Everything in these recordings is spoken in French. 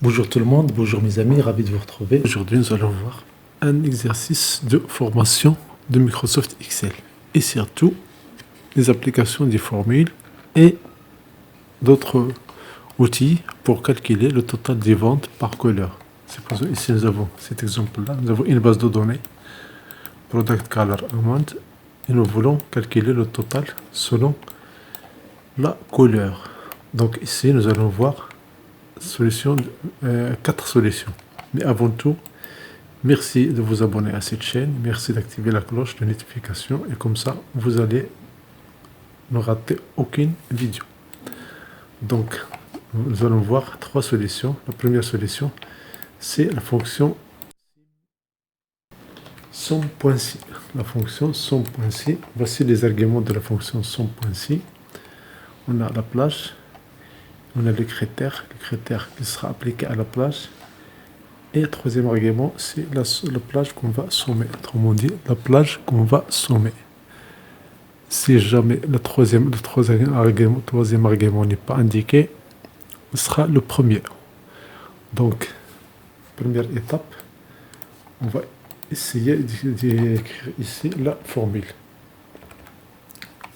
Bonjour tout le monde, bonjour mes amis, ravi de vous retrouver. Aujourd'hui, nous allons voir un exercice de formation de Microsoft Excel et surtout les applications des formules et d'autres outils pour calculer le total des ventes par couleur. C'est pour ça ici nous avons cet exemple-là. Nous avons une base de données Product Color Amount et nous voulons calculer le total selon la couleur. Donc ici, nous allons voir quatre solutions. Mais avant tout, merci de vous abonner à cette chaîne, merci d'activer la cloche de notification et comme ça, vous allez ne rater aucune vidéo. Donc, nous allons voir trois solutions. La première solution, c'est la fonction somme.si. La fonction somme.si. Voici les arguments de la fonction somme.si. On a la plage, on a le critère qui sera appliqué à la plage. Et le troisième argument, c'est la plage qu'on va sommer. Autrement dit, la plage qu'on va sommer. Si jamais le troisième argument n'est pas indiqué, ce sera le premier. Donc, première étape, on va essayer d'écrire ici la formule.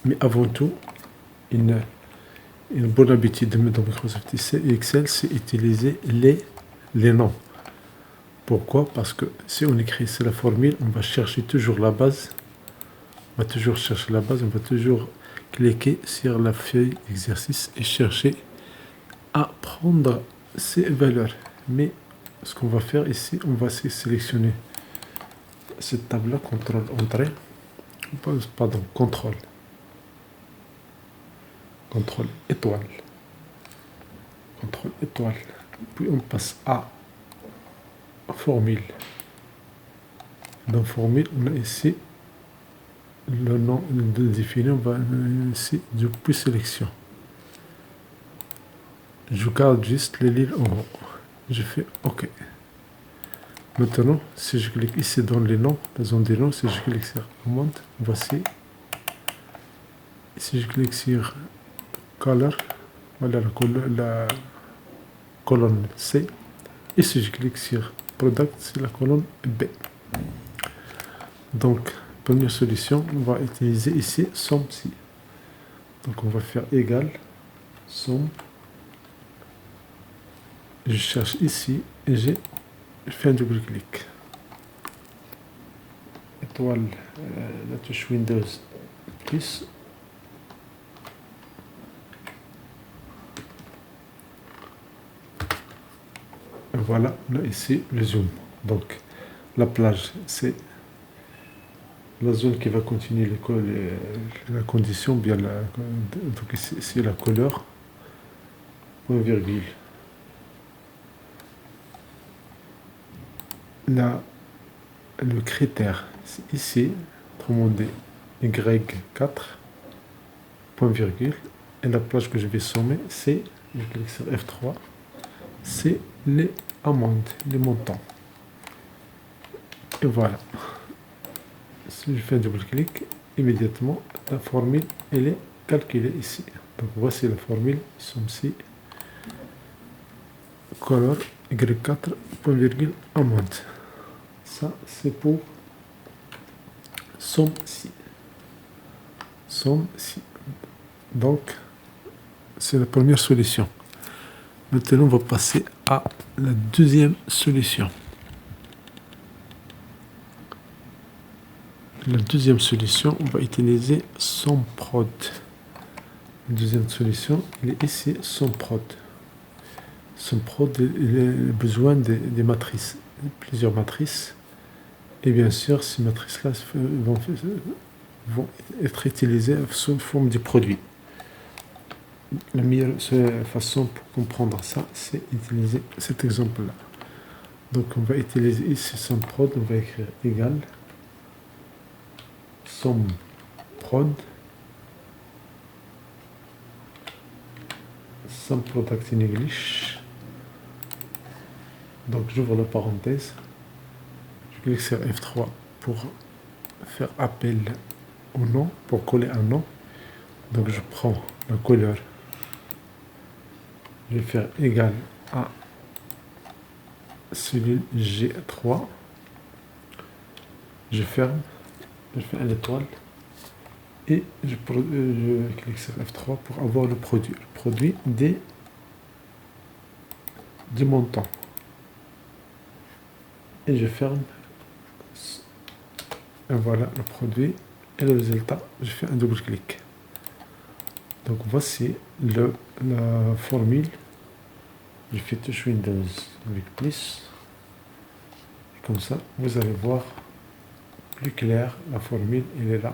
Mais avant tout, une bonne habitude de Microsoft Excel, c'est utiliser les noms. Pourquoi? Parce que si on écrit ici la formule, on va chercher toujours la base. On va toujours chercher la base, on va toujours cliquer sur la feuille exercice et chercher à prendre ces valeurs. Mais ce qu'on va faire ici, on va sélectionner cette table-là, contrôle entrée, pardon, contrôle étoile, puis on passe à formule. Dans formule, on a ici le nom de défini, on va ici depuis sélection. Je garde juste les lignes en haut. Je fais OK. Maintenant, si je clique ici dans les noms, la zone des noms, si je clique sur Amount, voici. Si je clique sur Color, voilà la colonne C. Et si je clique sur Product, c'est la colonne B. Donc, première solution, on va utiliser ici somme-si. Donc, on va faire égal somme. Je cherche ici et je fais un double-clic. Étoile, la touche Windows plus. Voilà, on a ici le zoom. Donc, la plage, c'est la zone qui va continuer la condition, bien donc ici la couleur, point virgule. Là, le critère, c'est ici, autrement dit, Y4, point virgule. Et la plage que je vais sommer, c'est, je clique sur F3, c'est les amendes, les montants. Et voilà. Si je fais un double-clic, immédiatement, la formule, elle est calculée ici. Donc, voici la formule, somme-si, color, Y4, point virgule, amende. Ça, c'est pour somme-si. Somme-si. Donc, c'est la première solution. Maintenant, on va passer à la deuxième solution. La deuxième solution, on va utiliser SOMPROD. La deuxième solution, il est ici, SOMPROD. SOMPROD, il a besoin des matrices, plusieurs matrices. Et bien sûr, ces matrices-là vont être utilisées sous forme de produits. La meilleure façon pour comprendre ça, c'est utiliser cet exemple-là. Donc, on va utiliser ici SOMPROD, on va écrire égal SOMPROD, SOMPRODUCT in English. Donc, j'ouvre la parenthèse. Je clique sur F3 pour faire appel au nom, pour coller un nom. Donc, je prends la couleur. Je vais faire égal à cellule G3, je ferme, je fais une étoile et je clique sur F3 pour avoir le produit du montant. Et je ferme. Et voilà le produit et le résultat. Je fais un double clic. Donc voici la formule. Je fais touche Windows avec plus. Et comme ça, vous allez voir plus clair la formule. Elle est là.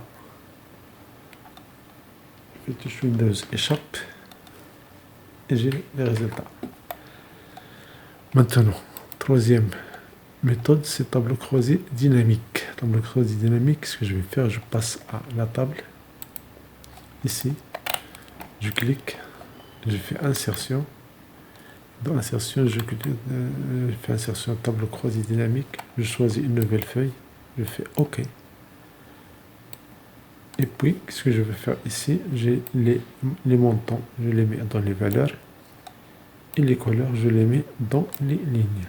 Je fais touche Windows échappe. Et j'ai les résultats. Maintenant, troisième méthode, c'est tableau croisé dynamique. Tableau croisé dynamique, ce que je vais faire, je passe à la table. Ici, je clique, je fais insertion. Dans insertion, je fais insertion tableau croisé dynamique. Je choisis une nouvelle feuille. Je fais OK. Et puis, ce que je vais faire ici, j'ai les montants, je les mets dans les valeurs. Et les couleurs, je les mets dans les lignes.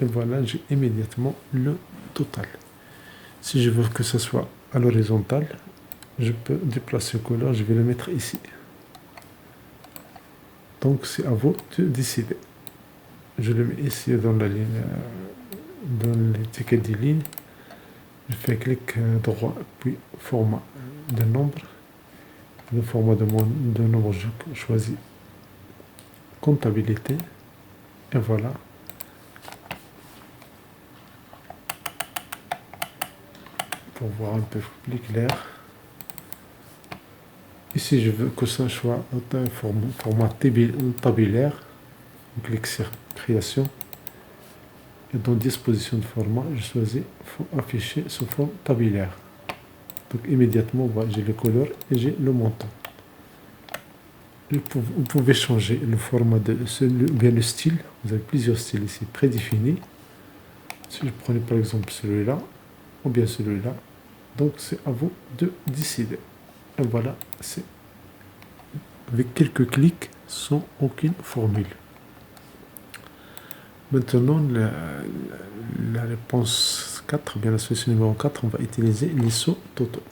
Et voilà, j'ai immédiatement le total. Si je veux que ce soit à l'horizontale, je peux déplacer le couleur, je vais le mettre ici. Donc c'est à vous de décider. Je le mets ici dans la ligne, dans l'étiquette des lignes. Je fais clic droit, puis format de nombre. Le format de nombre, je choisis comptabilité. Et voilà. Pour voir un peu plus clair. Ici, je veux que ça soit un format tabulaire. Je clique sur création. Et dans disposition de format, je choisis afficher sous forme tabulaire. Donc immédiatement, voilà, j'ai les couleurs et j'ai le montant. Vous pouvez changer le format bien le style. Vous avez plusieurs styles ici prédéfinis. Si je prenais par exemple celui-là, ou bien celui-là, donc c'est à vous de décider. Et voilà, c'est avec quelques clics sans aucune formule. Maintenant, la réponse 4, bien la solution numéro 4, on va utiliser les sauts totaux.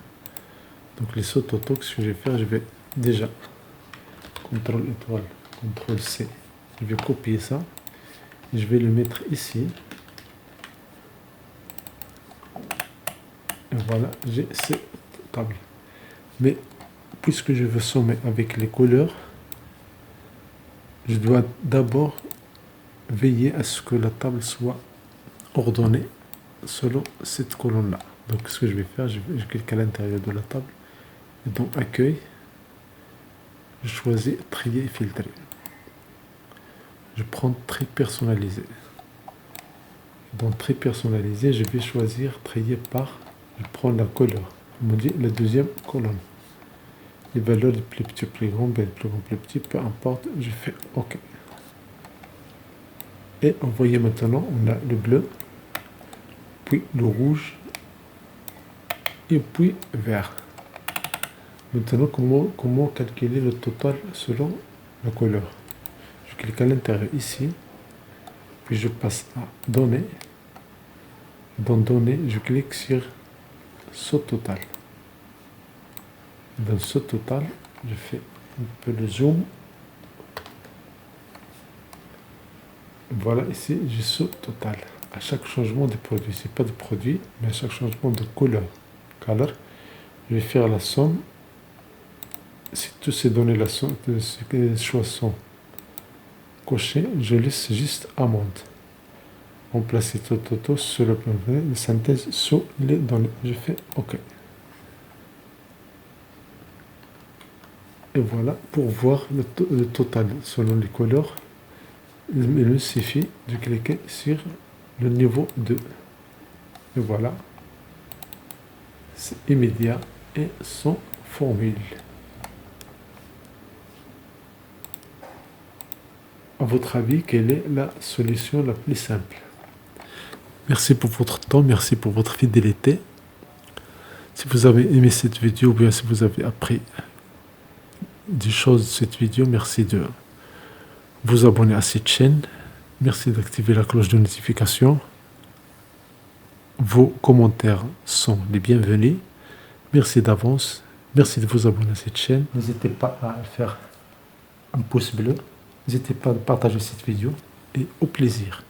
Donc les sauts totaux, ce que je vais faire, je vais déjà CTRL étoile, CTRL C, je vais copier ça, je vais le mettre ici. Et voilà, j'ai ces tables. Mais puisque je veux sommer avec les couleurs, je dois d'abord veiller à ce que la table soit ordonnée selon cette colonne-là. Donc ce que je vais faire, je clique à l'intérieur de la table, et dans Accueil, je choisis Trier et filtrer. Je prends Tri personnalisé. Dans Tri personnalisé, je vais choisir Trier par, je prends la couleur, on me dit la deuxième colonne. Les valeurs les plus petits, plus grands, bien plus grand, plus petit, peu importe, je fais OK. Et vous voyez maintenant, on a le bleu, puis le rouge, et puis vert. Maintenant, comment calculer le total selon la couleur? Je clique à l'intérieur ici, puis je passe à Données. Dans Données, je clique sur Saut total. Dans ce total, je fais un peu de zoom. Voilà, ici, j'ai ce total. À chaque changement de produit, c'est pas de produit, mais à chaque changement de couleur, color, je vais faire la somme. Si toutes ces données, la somme, ces choix sont cochés, je laisse juste amende. Remplacer tout sur le plan de synthèse sur les données. Je fais OK. Et voilà, pour voir le total selon les couleurs, il me suffit de cliquer sur le niveau 2. Et voilà, c'est immédiat et sans formule. À votre avis, quelle est la solution la plus simple? Merci pour votre temps, merci pour votre fidélité. Si vous avez aimé cette vidéo, ou bien si vous avez appris des choses de cette vidéo, merci de vous abonner à cette chaîne Merci d'activer la cloche de notification. Vos commentaires sont les bienvenus. Merci d'avance. Merci de vous abonner à cette chaîne. N'hésitez pas à faire un pouce bleu. N'hésitez pas à partager cette vidéo. Et au plaisir.